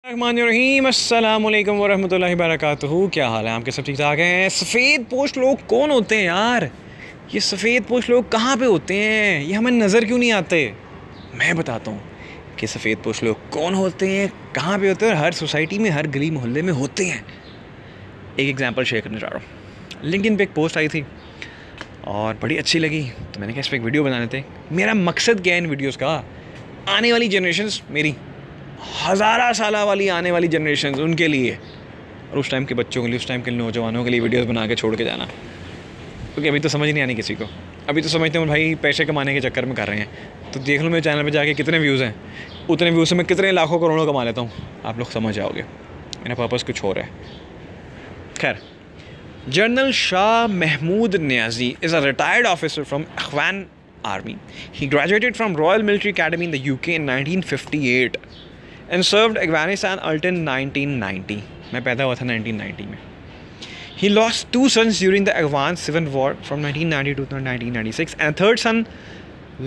रहीम अस्सलामुअलैकुम वरहमतुल्लाहि वबरकातुहू। क्या हाल है आपके? सब ठीक ठाक हैं। सफ़ेद पोश लोग कौन होते हैं यार? ये सफ़ेद पोश लोग कहाँ पे होते हैं? ये हमें नज़र क्यों नहीं आते? मैं बताता हूँ कि सफ़ेद पोश लोग कौन होते हैं, कहाँ पे होते हैं और हर सोसाइटी में, हर गली मोहल्ले में होते हैं। एक एग्जांपल शेयर करने जा रहा हूँ। लिंक्डइन पे एक पोस्ट आई थी और बड़ी अच्छी लगी, तो मैंने कहा इस पर एक वीडियो बनाने थे। मेरा मकसद क्या है इन वीडियोज़ का? आने वाली जनरेशन्स, मेरी हज़ारा साला वाली आने वाली जनरेशन, उनके लिए और उस टाइम के बच्चों के लिए, उस टाइम के नौजवानों के लिए वीडियोस बना के छोड़ के जाना। क्योंकि अभी तो समझ नहीं आनी किसी को। अभी तो समझते हैं भाई पैसे कमाने के चक्कर में कर रहे हैं। तो देख लो मेरे चैनल पे जाके कितने व्यूज़ हैं, उतने व्यूज़ से मैं कितने लाखों करोड़ों कमा लेता हूँ, आप लोग समझ जाओगे। मेरा पर्पज़ कुछ और है। खैर, general Shah Mahmood Niazi is a retired officer from Afghan army. He graduated from Royal Military Academy in the UK in 1958 and served Afghanistan until 1990. मैं पैदा हुआ था 1990 में। He lost two sons during the Afghan Civil War from 1992 to 1996 and a third son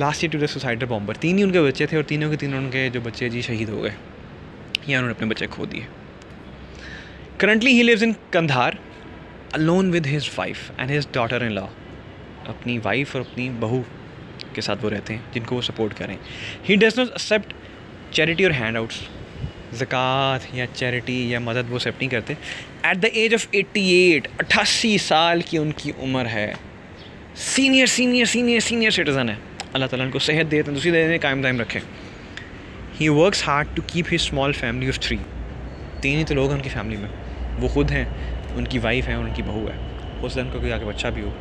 last year to the suicidal bomber. तीन ही उनके बच्चे थे और तीनों के तीनों उनके जो बच्चे जी शहीद हो गए या उन्होंने अपने बच्चे खो दिए। Currently he lives in Kandahar alone with his wife and his daughter-in-law. अपनी वाइफ और अपनी बहू के साथ वो रहते हैं जिनको वो सपोर्ट करें। He does not accept charity और हैंड आउट्स, ज़कात या चैरिटी या मदद वो एक्सेप्ट नहीं करते। एट द एज ऑफ 88 साल की उनकी उम्र है। सीनियर सिटीज़न है। अल्लाह ताला उनको सेहत दे, तंदुरुस्ती दे, कायम दायम रखे। He works hard to keep his small family of 3। तीन ही तो लोग हैं उनकी फैमिली में। वो खुद हैं, उनकी वाइफ है और उनकी बहू है। हो सकता है उनका कोई आगे बच्चा भी हो,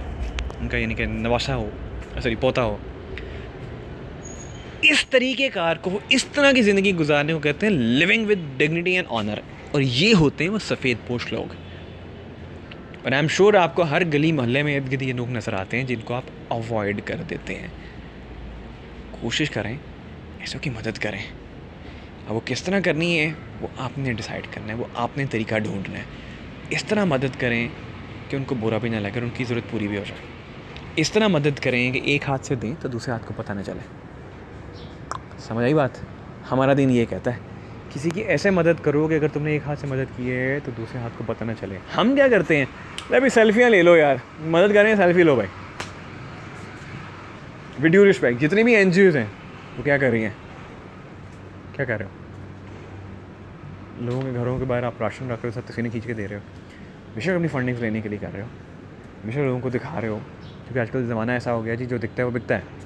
उनका यानी कि नवासा हो, सॉरी पोता हो। इस तरीके कार को, इस तरह की ज़िंदगी गुजारने को कहते हैं living with dignity and honour. और ये होते हैं वो सफ़ेद पोश लोग। और आई एम श्योर आपको हर गली मोहल्ले में इर्द गिर्द ये लोग नज़र आते हैं जिनको आप अवॉइड कर देते हैं। कोशिश करें ऐसों की मदद करें। अब वो किस तरह करनी है वो आपने डिसाइड करना है, वो आपने तरीका ढूंढना है। इस तरह मदद करें कि उनको बुरा भी ना लगे, उनकी ज़रूरत पूरी भी हो जाए। इस तरह मदद करें कि एक हाथ से दें तो दूसरे हाथ को पता न चले। समझ आई बात? हमारा दिन ये कहता है किसी की ऐसे मदद करो कि अगर तुमने एक हाथ से मदद की है तो दूसरे हाथ को पता ना चले। हम क्या करते हैं, भाई सेल्फियाँ ले लो यार, मदद करें सेल्फी लो भाई। विद ड्यू रिस्पेक्ट, जितनी भी NGOs हैं वो क्या कर रही हैं? क्या कर रहे हो? लोगों के घरों के बाहर आप राशन रख रहे हो, सब तस्वीरें खींच के दे रहे हो। बेशक अपनी फंडिंग्स लेने के लिए कर रहे हो, बेशक लोगों को दिखा रहे हो, क्योंकि आजकल ज़माना ऐसा हो गया जी, जो दिखता है वो बिकता है।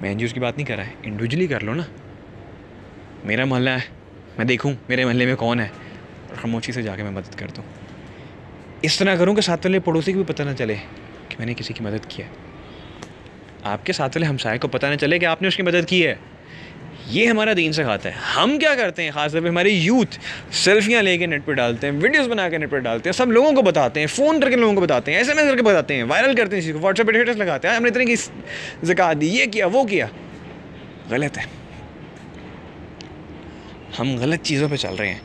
मैं NGOs की बात नहीं कर रहा है, इंडिविजुअली कर लो ना। मेरा मोहल्ला है, मैं देखूं मेरे मोहल्ले में कौन है और खामोशी से जाके मैं मदद कर दूं। इस तरह करूं कि साथ वाले पड़ोसी को भी पता ना चले कि मैंने किसी की मदद की है। आपके साथ वाले हमसाये को पता ना चले कि आपने उसकी मदद की है। ये हमारा दीन सिखाता है। हम क्या करते हैं, ख़ास तौर पर हमारी यूथ सेल्फियाँ लेके नेट पर डालते हैं, वीडियोस बना के नेट पर डालते हैं, सब लोगों को बताते हैं, फ़ोन करके लोगों को बताते हैं, SMS करके बताते हैं, वायरल करते हैं, इसी को व्हाट्सएप पर स्टेटस लगाते हैं, हमने इतने की ज़कात दी, ये किया वो किया। गलत है। हम गलत चीज़ों पे चल रहे हैं।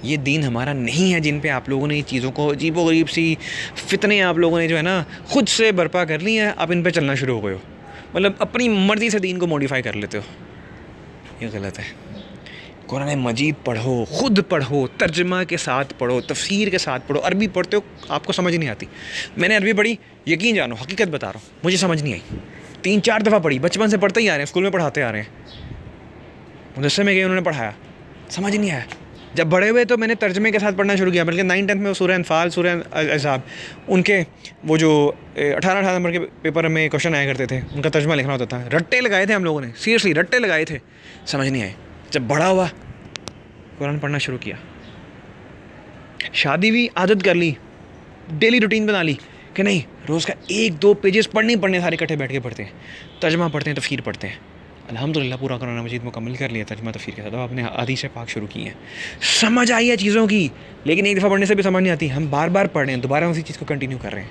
ये दीन हमारा नहीं है जिन पे आप लोगों ने ये चीज़ों को अजीबोगरीब सी फितने आप लोगों ने जो है ना खुद से बर्पा कर ली है। आप इन पे चलना शुरू हो गए हो, मतलब अपनी मर्ज़ी से दीन को मॉडिफाई कर लेते हो। ये गलत है। कुरान मजीद पढ़ो, खुद पढ़ो, तर्जमा के साथ पढ़ो, तफसीर के साथ पढ़ो। अरबी पढ़ते हो आपको समझ नहीं आती। मैंने अरबी पढ़ी, यकीन जानो हकीकत बता रहा हूँ, मुझे समझ नहीं आई। 3-4 दफ़ा पढ़ी, बचपन से पढ़ते ही आ रहे हैं, स्कूल में पढ़ाते आ रहे हैं, मदरसे में गए उन्होंने पढ़ाया, समझ नहीं आया। जब बड़े हुए तो मैंने तर्जमे के साथ पढ़ना शुरू किया। बल्कि 9-10 में सूरह अनफाल, सूरह अहज़ाब, उनके वो जो 18 नंबर के पेपर में क्वेश्चन आया करते थे, उनका तर्जमा लिखना होता था। रट्टे लगाए थे हम लोगों ने, सीरियसली रट्टे लगाए थे, समझ नहीं आए। जब बड़ा हुआ कुरान पढ़ना शुरू किया, शादी भी आदत कर ली, डेली रूटीन बना ली कि नहीं रोज़ का 1-2 पेजेस पढ़ने सारे इकट्ठे बैठ के पढ़ते हैं, तर्जमा पढ़ते हैं, तफसीर पढ़ते हैं। अल्हम्दुलिल्लाह पूरा कुरान मजीद मुकम्मल कर लिया तर्जमा तफसीर के साथ। अब आपने हदीस पाक शुरू की है, समझ आई है चीज़ों की, लेकिन एक दफ़ा पढ़ने से भी समझ नहीं आती। हम बार बार पढ़ रहे हैं, दोबारा उसी चीज़ को कंटिन्यू कर रहे हैं।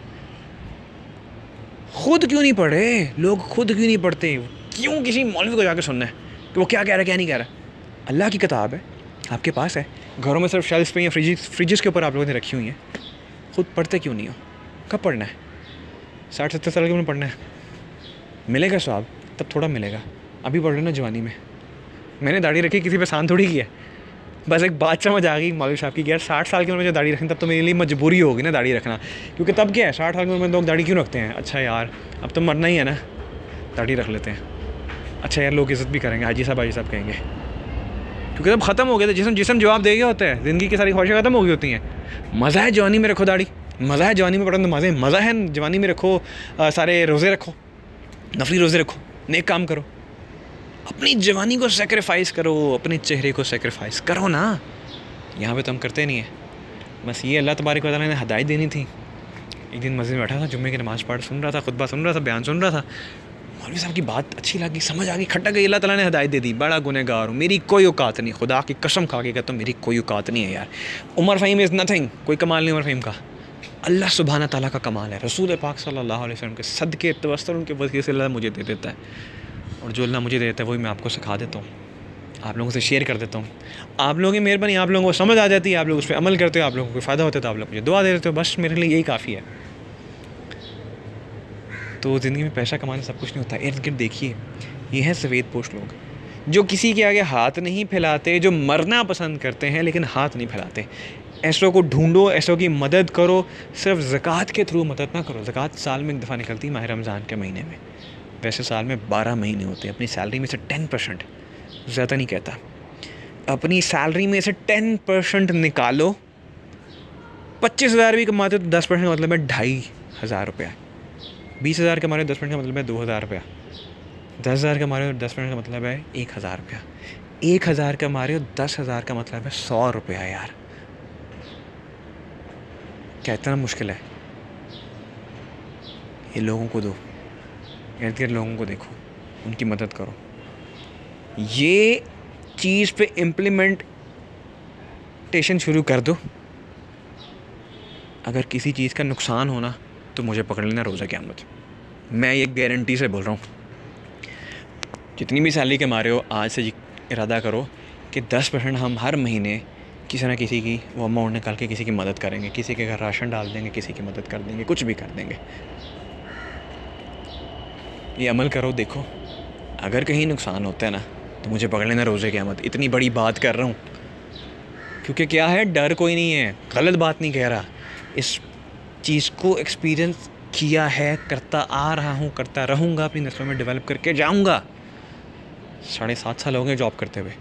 खुद क्यों नहीं पढ़े लोग? खुद क्यों नहीं पढ़ते? क्यों किसी मौलवी को जाकर सुनना है कि वो क्या कह रहा है क्या नहीं कह रहा? अल्लाह की किताब है, आपके पास है, घरों में सिर्फ शेल्फ पे या फ्रिजेस के ऊपर आप लोगों ने रखी हुई हैं। खुद पढ़ते क्यों नहीं हो? कब पढ़ना है? 60-70 साल के उम्र पढ़ना है? मिलेगा स्वाब तब थोड़ा मिलेगा। अभी पढ़ रहे ना जवानी में। मैंने दाढ़ी रखी, किसी पे सान थोड़ी किया, बस एक बात समझ आ गई मौलवी साहब की कि यार 60 साल की उम्र में जो दाढ़ी रखनी तब तो मेरे लिए मजबूरी होगी ना दाढ़ी रखना, क्योंकि तब क्या है 60 साल की उम्र में लोग दाढ़ी क्यों रखते हैं? अच्छा यार अब तो मरना ही है ना, दाढ़ी रख लेते हैं। अच्छा यार लोग इज़्ज़त भी करेंगे, हाजी साहब कहेंगे, क्योंकि तब ख़त्म हो गया था जिसम जवाब दे गया होता है, ज़िंदगी की सारी ख्वाहिशें ख़त्म हो गई होती हैं। मज़ा है जवानी में रखो दाढ़ी, मज़ा है जवानी में पढ़ो नमाज़ें, मज़ा है जवानी में रखो सारे रोज़े रखो, नफली रोज़े रखो, नेक काम करो, अपनी जवानी को सेक्रीफाइस करो, अपने चेहरे को सेक्रीफाइस करो ना। यहाँ पे तो हम करते नहीं है। बस ये अल्लाह तबारक व तआला ने हदायत देनी थी। एक दिन मस्जिद में बैठा था, जुम्मे की नमाज़ पढ़ सुन रहा था, खुतबा सुन रहा था, बयान सुन रहा था, मौलवी साहब की बात अच्छी लगी, समझ आ गई, खटक गई, अल्लाह ताला ने हदायत दे दी। बड़ा गुनहगार हूँ, मेरी कोई औकात नहीं, खुदा की कसम खा के कहता हूँ मेरी कोई औकात नहीं है यार। उमर फ़हीम इज़ नथिंग, कोई कमाल नहीं उमर फ़हीम का, अल्लाह सुब्हाना ताला का कमाल है। रसूल पाक सल्लल्लाहु अलैहि वसल्लम के सदके तवस्सुल उनके वसीले से अल्लाह मुझे दे देता है, और जो अल्लाह मुझे देता है वही मैं आपको सिखा देता हूँ, आप लोगों से शेयर कर देता हूँ। आप लोगों की मेहरबानी, आप लोगों को समझ आ जाती है, आप लोग उस पर अमल करते हो, आप लोगों को फ़ायदा होता है तो आप लोग मुझे दुआ दे देते हो, बस मेरे लिए यही काफ़ी है। तो ज़िंदगी में पैसा कमाना सब कुछ नहीं होता। इर्द गिर्द देखिए, ये हैं सफ़ेद पोश लोग जो किसी के आगे हाथ नहीं फैलाते, जो मरना पसंद करते हैं लेकिन हाथ नहीं फैलाते। ऐसों को ढूंढो, ऐसों की मदद करो, सिर्फ ज़कात के थ्रू मदद ना करो। ज़कात साल में एक दफ़ा निकलती है, माह रमज़ान के महीने में, वैसे साल में 12 महीने होते हैं। अपनी सैलरी में से 10%, ज़्यादा नहीं कहता, अपनी सैलरी में से 10% निकालो। 25,000 भी कमाते हो तो 10% का मतलब है 2,500 रुपया। 20,000 कमा रहे हो 10% का मतलब है 2,000 रुपया। 10,000 कमा रहे हो 10% का मतलब है 1,000 रुपया। 1,000 कमा रहे हो 10,000 का मतलब है 100 रुपया। यार क्या इतना मुश्किल है? ये लोगों को दो, इर्द गिर्द लोगों को देखो, उनकी मदद करो। ये चीज़ पे इम्प्लीमेंटेशन शुरू कर दो। अगर किसी चीज़ का नुकसान होना तो मुझे पकड़ लेना रोज़ा क़यामत। मैं ये गारंटी से बोल रहा हूँ। जितनी भी सैलरी कमा रहे हो, आज से इरादा करो कि 10% हम हर महीने किसी न किसी की वो अमाउंट निकाल के किसी की मदद करेंगे, किसी के घर राशन डाल देंगे, किसी की मदद कर देंगे, कुछ भी कर देंगे। ये अमल करो, देखो अगर कहीं नुकसान होता है ना तो मुझे पकड़ लेना रोज़े क़यामत। इतनी बड़ी बात कर रहा हूँ क्योंकि क्या है, डर कोई नहीं है, गलत बात नहीं कह रहा, इस चीज़ को एक्सपीरियंस किया है, करता आ रहा हूँ, करता रहूँगा, अपनी नस्लों में डेवलप करके जाऊँगा। 7.5 साल हो गए जॉब करते हुए,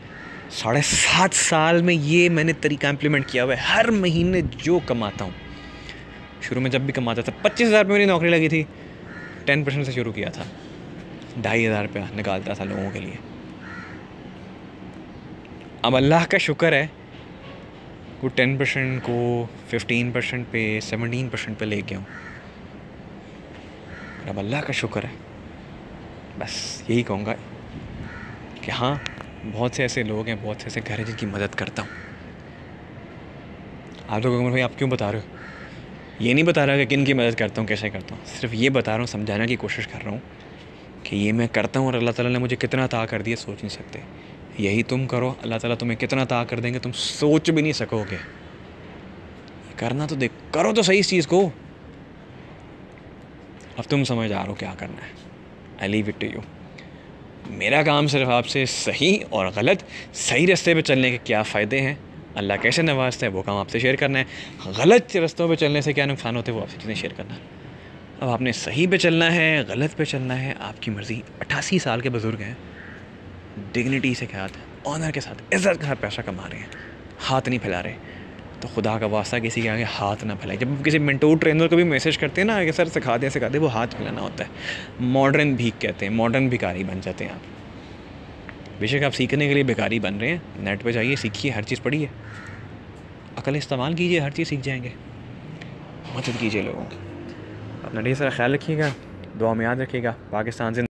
7.5 साल में ये मैंने तरीका इम्प्लीमेंट किया हुआ है। हर महीने जो कमाता हूँ, शुरू में जब भी कमाता था 25,000 रुपये मेरी नौकरी लगी थी, 10% से शुरू किया था, 2,500 रुपया निकालता था लोगों के लिए। अब अल्लाह का शुक्र है वो 10% को 15% पे 17% पे ले गया हूँ। अब अल्लाह का शुक्र है, बस यही कहूँगा कि हाँ, बहुत से ऐसे लोग हैं, बहुत से ऐसे घर हैं जिनकी मदद करता हूँ। आप लोग भाई आप क्यों बता रहे हो? ये नहीं बता रहा कि किन की मदद करता हूँ, कैसे करता हूँ, सिर्फ ये बता रहा हूँ, समझाने की कोशिश कर रहा हूँ कि ये मैं करता हूँ और अल्लाह ताला ने मुझे कितना अता कर दिया सोच नहीं सकते। यही तुम करो, अल्लाह ताला तुम्हें कितना अता कर देंगे तुम सोच भी नहीं सकोगे। करना तो देख, करो तो सही इस चीज़ को। अब तुम समझ आ रहे हो क्या करना है। I leave it to you. मेरा काम सिर्फ आपसे सही और गलत, सही रास्ते पे चलने के क्या फ़ायदे हैं, अल्लाह कैसे नवाजता है, वो काम आपसे शेयर करना है। गलत रास्तों पे चलने से क्या नुकसान होते हैं वो आपसे चीज़ें शेयर करना है। अब आपने सही पे चलना है, गलत पे चलना है, आपकी मर्ज़ी। 88 साल के बुज़ुर्ग हैं, डिग्निटी से क्या है, ऑनर के साथ, इज़्ज़त के साथ पैसा कमा रहे हैं, हाथ नहीं फैला रहे। तो खुदा का वास्ता किसी के आगे हाथ ना फैलाए। जब किसी मेंटोर ट्रेनर को भी मैसेज करते हैं ना कि सर सिखा दे, वो हाथ फैलाना होता है। मॉडर्न भीख कहते हैं, मॉडर्न भिखारी बन जाते हैं आप। बेशक आप सीखने के लिए भिखारी बन रहे हैं, नेट पे जाइए, सीखिए, हर चीज़ पढ़िए, अकल इस्तेमाल कीजिए, हर चीज़ सीख जाएंगे। मदद कीजिए लोगों की। अपना ढेर सारा ख्याल रखिएगा, दुआ में याद रखिएगा। पाकिस्तान से